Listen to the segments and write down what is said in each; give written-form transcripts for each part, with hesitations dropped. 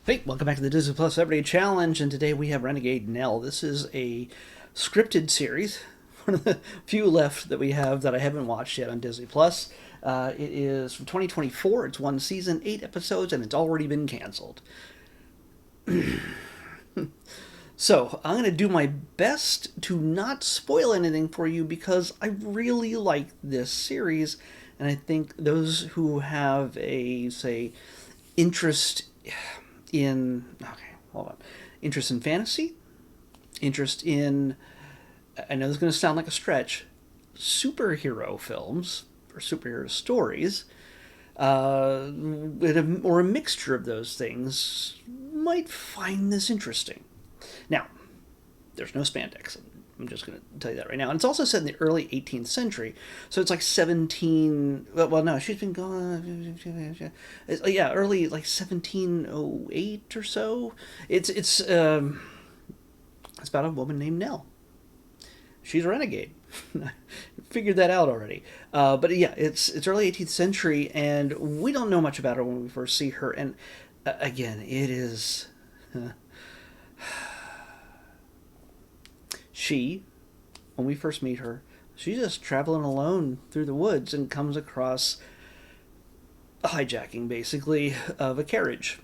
Hey, welcome back to the Disney Plus Everyday Challenge, and today we have Renegade Nell. This is a scripted series, one of the few left that we have that I haven't watched yet on Disney Plus. It is from 2024. It's one season, 8 episodes, and it's already been canceled. So I'm going to do my best to not spoil anything for you because I really like this series, and I think those who have a, say, interest interest in fantasy, interest in, I know this is going to sound like a stretch, superhero films or superhero stories, or a mixture of those things might find this interesting. Now, there's no spandex. I'm just going to tell you that right now. And it's also set in the early 18th century. So it's like 17. Well, no, she's been gone. Yeah, early, like 1708 or so. It's about a woman named Nell. She's a renegade. Figured that out already. But yeah, it's early 18th century, and we don't know much about her when we first see her. And again, it is. She, when we first meet her, she's just traveling alone through the woods and comes across a hijacking, basically, of a carriage.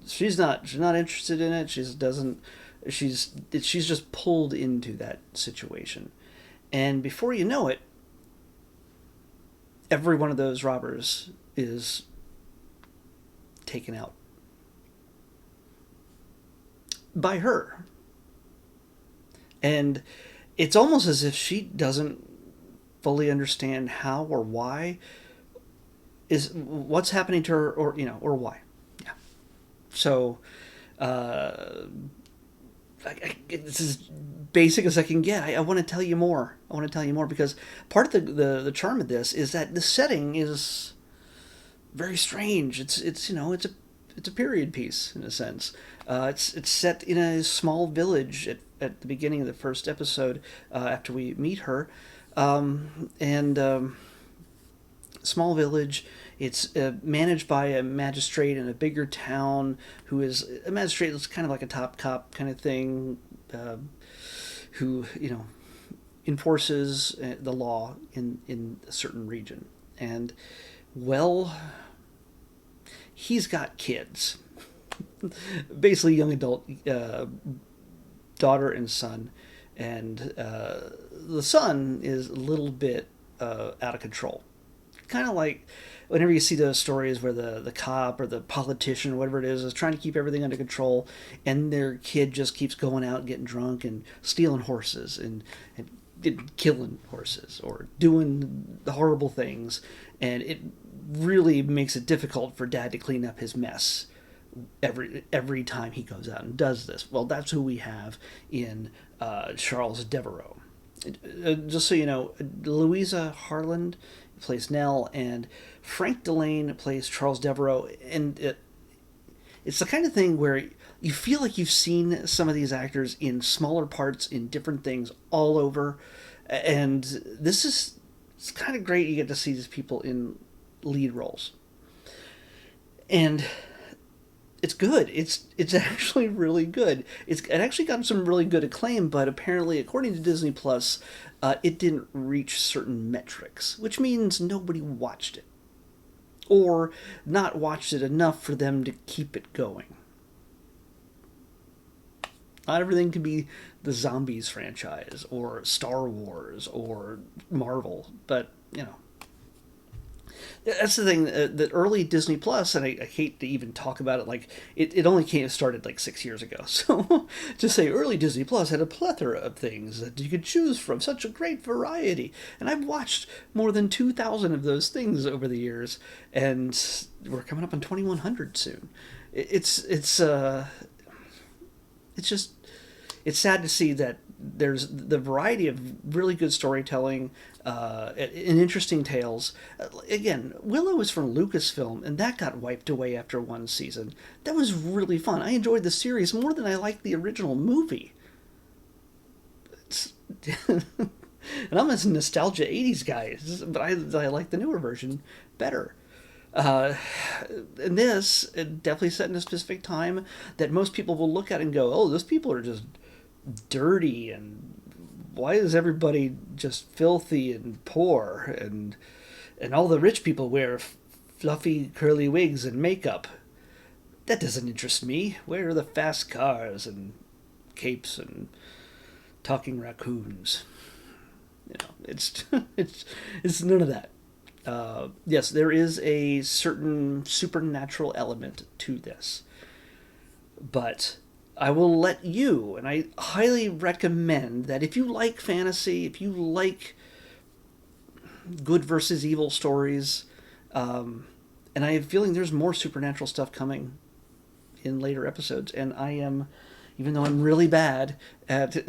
She's not interested in it. She's just pulled into that situation, and before you know it, every one of those robbers is taken out by her. And it's almost as if she doesn't fully understand how or why is what's happening to her, or why. Yeah. So, it's as basic as I can get. I want to tell you more. I want to tell you more because part of the charm of this is that the setting is very strange. It's a period piece in a sense. It's set in a small village at the beginning of the first episode after we meet her, and small village. It's managed by a magistrate in a bigger town who is a magistrate that's kind of like a top cop kind of thing, who enforces the law in a certain region. And well, he's got kids, basically young adult daughter and son, and the son is a little bit out of control. Kind of like whenever you see those stories where the cop or the politician or whatever it is trying to keep everything under control, and their kid just keeps going out and getting drunk and stealing horses and killing horses or doing the horrible things, and it really makes it difficult for dad to clean up his mess every time he goes out and does this. Well, that's who we have in Charles Devereaux. Just so you know, Louisa Harland plays Nell, and Frank Delane plays Charles Devereaux, and it's the kind of thing where you feel like you've seen some of these actors in smaller parts in different things all over, and it's kind of great. You get to see these people in lead roles, and it's good. It's actually really good. It actually got some really good acclaim, but apparently, according to Disney Plus, it didn't reach certain metrics, which means nobody watched it, or not watched it enough for them to keep it going. Not everything can be the Zombies franchise, or Star Wars, or Marvel, but that's the thing, that early Disney Plus, and I hate to even talk about it, like it only started like 6 years ago. So to say early Disney Plus had a plethora of things that you could choose from, such a great variety, and I've watched more than 2,000 of those things over the years, and we're coming up on 2,100 soon. It's just, it's sad to see that there's the variety of really good storytelling and interesting tales. Again, Willow was from Lucasfilm, and that got wiped away after one season. That was really fun. I enjoyed the series more than I liked the original movie. And I'm a nostalgia 80s guy, but I like the newer version better. Uh, and this definitely set in a specific time that most people will look at and go, "Oh, those people are just dirty, and why is everybody just filthy and poor, and all the rich people wear fluffy curly wigs and makeup? That doesn't interest me. Where are the fast cars and capes and talking raccoons?" It's it's none of that. Yes, there is a certain supernatural element to this, but I will let you, and I highly recommend that if you like fantasy, if you like good versus evil stories, and I have a feeling there's more supernatural stuff coming in later episodes, and I am, even though I'm really bad at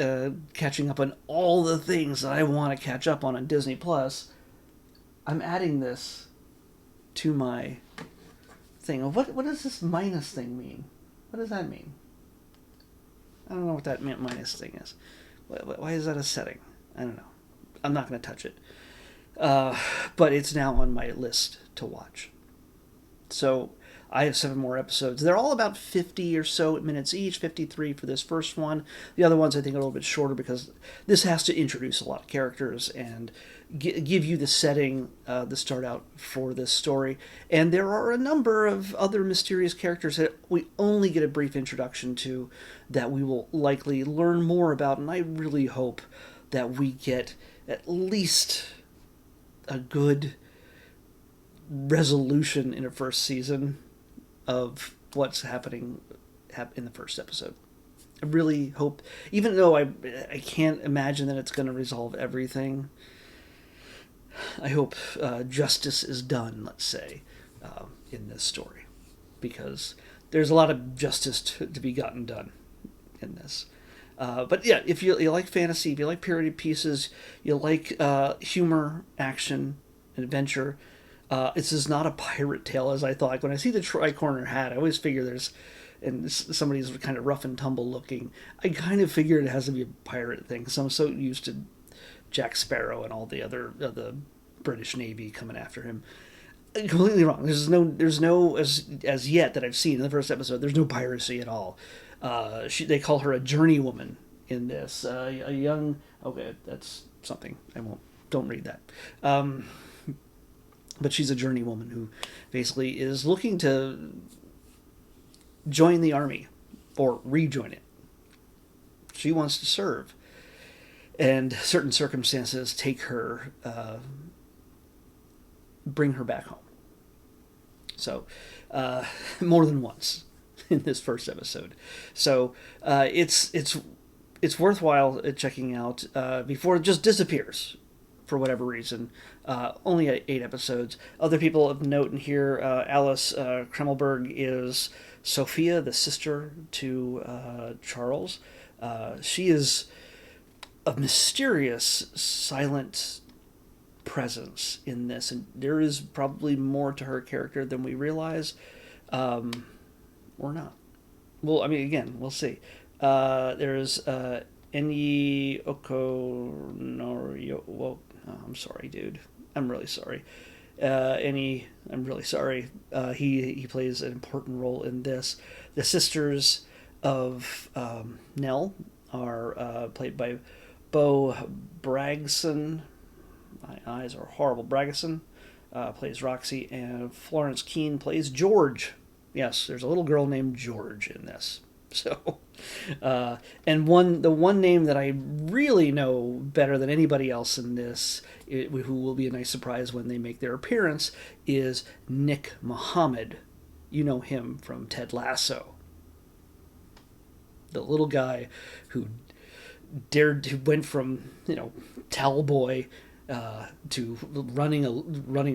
catching up on all the things that I want to catch up on Disney Plus, I'm adding this to my thing. What does this minus thing mean? What does that mean? I don't know what that minus thing is. Why is that a setting? I don't know. I'm not going to touch it. But it's now on my list to watch. So I have 7 more episodes. They're all about 50 or so minutes each, 53 for this first one. The other ones I think are a little bit shorter because this has to introduce a lot of characters and give you the setting, the start out for this story. And there are a number of other mysterious characters that we only get a brief introduction to that we will likely learn more about. And I really hope that we get at least a good resolution in a first season of what's happening in the first episode. I really hope, even though I can't imagine that it's going to resolve everything, I hope justice is done, let's say, in this story, because there's a lot of justice to be gotten done in this. But yeah, if you like fantasy, if you like period pieces, you like humor, action, adventure, this is not a pirate tale as I thought. Like when I see the tri-corner hat, I always figure there's, and somebody's kind of rough and tumble looking. I kind of figured it has to be a pirate thing because I'm so used to Jack Sparrow and all the other the British Navy coming after him. Completely wrong. There's no as yet that I've seen in the first episode. There's no piracy at all. They call her a journeywoman in this. A young. Okay, that's something. Don't read that. But she's a journeywoman who basically is looking to join the army or rejoin it. She wants to serve, and certain circumstances bring her back home. So, more than once in this first episode. So it's worthwhile checking out before it just disappears for whatever reason. Only 8 episodes. Other people of note in here, Alice Kremmelberg is Sophia, the sister to Charles. She is a mysterious, silent presence in this, and there is probably more to her character than we realize, or not. Well, I mean, again, we'll see. There's Enyi Okonorio. Well, I'm sorry, dude. I'm really sorry. I'm really sorry. He plays an important role in this. The sisters of Nell are played by Bo Bragson. My eyes are horrible. Bragson plays Roxy, and Florence Keane plays George. Yes, there's a little girl named George in this. So, and the one name that I really know better than anybody else in this, who will be a nice surprise when they make their appearance, is Nick Mohammed. You know him from Ted Lasso. The little guy who went from, towel boy to running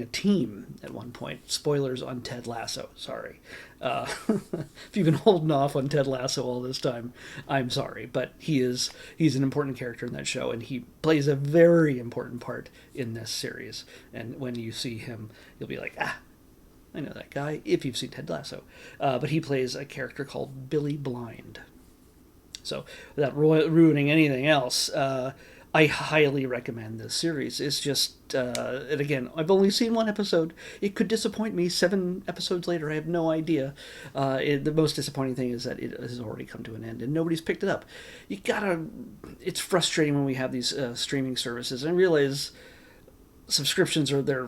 a team at one point. Spoilers on Ted Lasso. Sorry, if you've been holding off on Ted Lasso all this time, I'm sorry, but he's an important character in that show, and he plays a very important part in this series. And when you see him, you'll be like, I know that guy. If you've seen Ted Lasso, but he plays a character called Billy Blind. So without ruining anything else, I highly recommend this series. It's just, and again, I've only seen one episode. It could disappoint me 7 episodes later. I have no idea. The most disappointing thing is that it has already come to an end and nobody's picked it up. You gotta. It's frustrating when we have these streaming services. And I realize subscriptions are their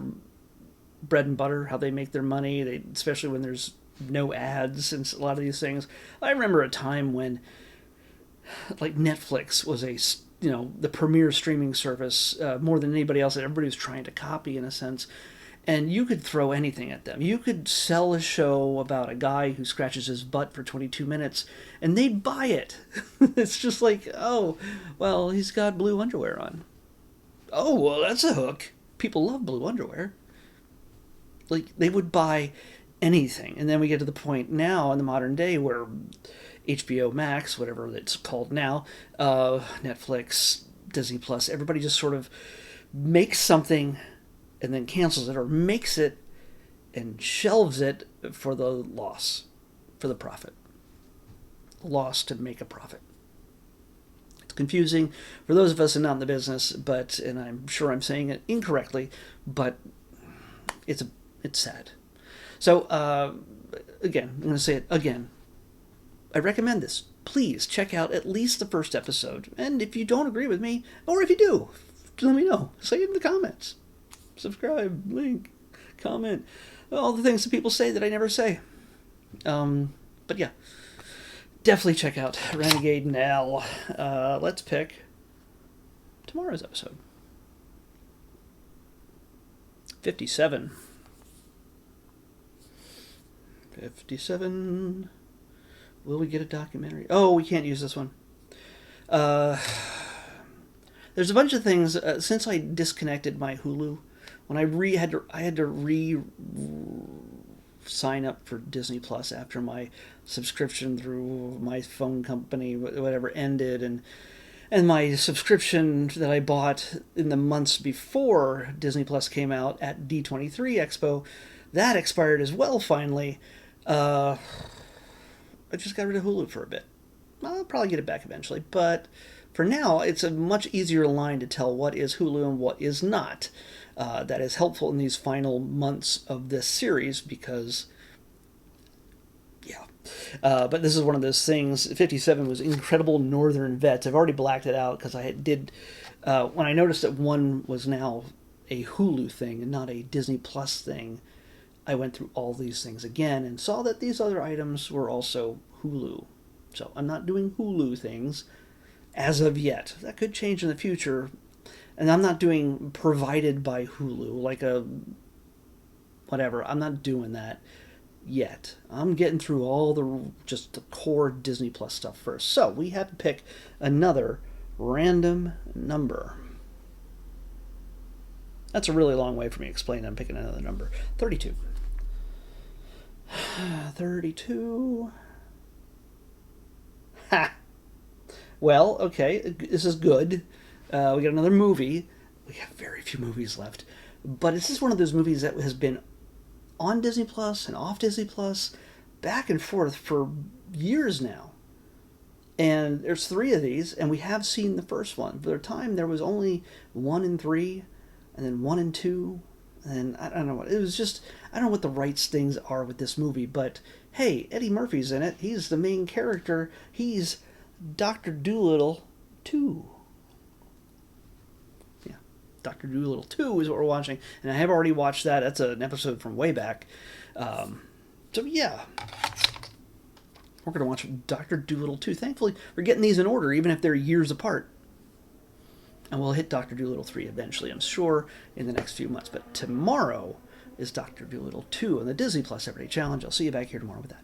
bread and butter, how they make their money. Especially when there's no ads and a lot of these things. I remember a time when, like, Netflix was the premier streaming service, more than anybody else that everybody was trying to copy, in a sense. And you could throw anything at them. You could sell a show about a guy who scratches his butt for 22 minutes and they'd buy it. It's just like, oh, well, he's got blue underwear on. Oh, well, that's a hook. People love blue underwear. Like, they would buy anything. And then we get to the point now in the modern day where HBO Max, whatever it's called now, Netflix, Disney Plus, everybody just sort of makes something and then cancels it, or makes it and shelves it for the loss, for the profit. Loss to make a profit. It's confusing for those of us who are not in the business, and I'm sure I'm saying it incorrectly, but it's sad. So, again, I'm going to say it again. I recommend this. Please check out at least the first episode. And if you don't agree with me, or if you do, let me know. Say it in the comments. Subscribe, link, comment. All the things that people say that I never say. But yeah, definitely check out Renegade Nell. Let's pick tomorrow's episode. 57. 57. Will we get a documentary? Oh, we can't use this one. There's a bunch of things since I disconnected my Hulu. When I had to sign up for Disney Plus after my subscription through my phone company, whatever, ended, and my subscription that I bought in the months before Disney Plus came out at D23 Expo, that expired as well. Finally, I just got rid of Hulu for a bit. I'll probably get it back eventually, but for now, it's a much easier line to tell what is Hulu and what is not. That is helpful in these final months of this series because, yeah. But this is one of those things. 57 was Incredible Northern Vets. I've already blacked it out because when I noticed that one was now a Hulu thing and not a Disney Plus thing, I went through all these things again and saw that these other items were also Hulu. So I'm not doing Hulu things as of yet. That could change in the future. And I'm not doing provided by Hulu, like whatever. I'm not doing that yet. I'm getting through all the core Disney Plus stuff first. So we have to pick another random number. That's a really long way for me to explain I'm picking another number. 32. 32. Ha! Well, okay, this is good. We got another movie. We have very few movies left. But this is one of those movies that has been on Disney Plus and off Disney Plus, back and forth for years now. And there's 3 of these, and we have seen the first one. For their time, there was only 1 and 3, and then 1 and 2, and I don't know what. It was just, I don't know what the rights things are with this movie, but hey, Eddie Murphy's in it. He's the main character. He's Dr. Dolittle 2. Yeah, Dr. Dolittle 2 is what we're watching, and I have already watched that. That's an episode from way back. So yeah, we're going to watch Dr. Dolittle 2. Thankfully, we're getting these in order, even if they're years apart. And we'll hit Dr. Dolittle 3 eventually, I'm sure, in the next few months. But tomorrow is Dr. Dolittle 2 on the Disney Plus Everyday Challenge. I'll see you back here tomorrow with that.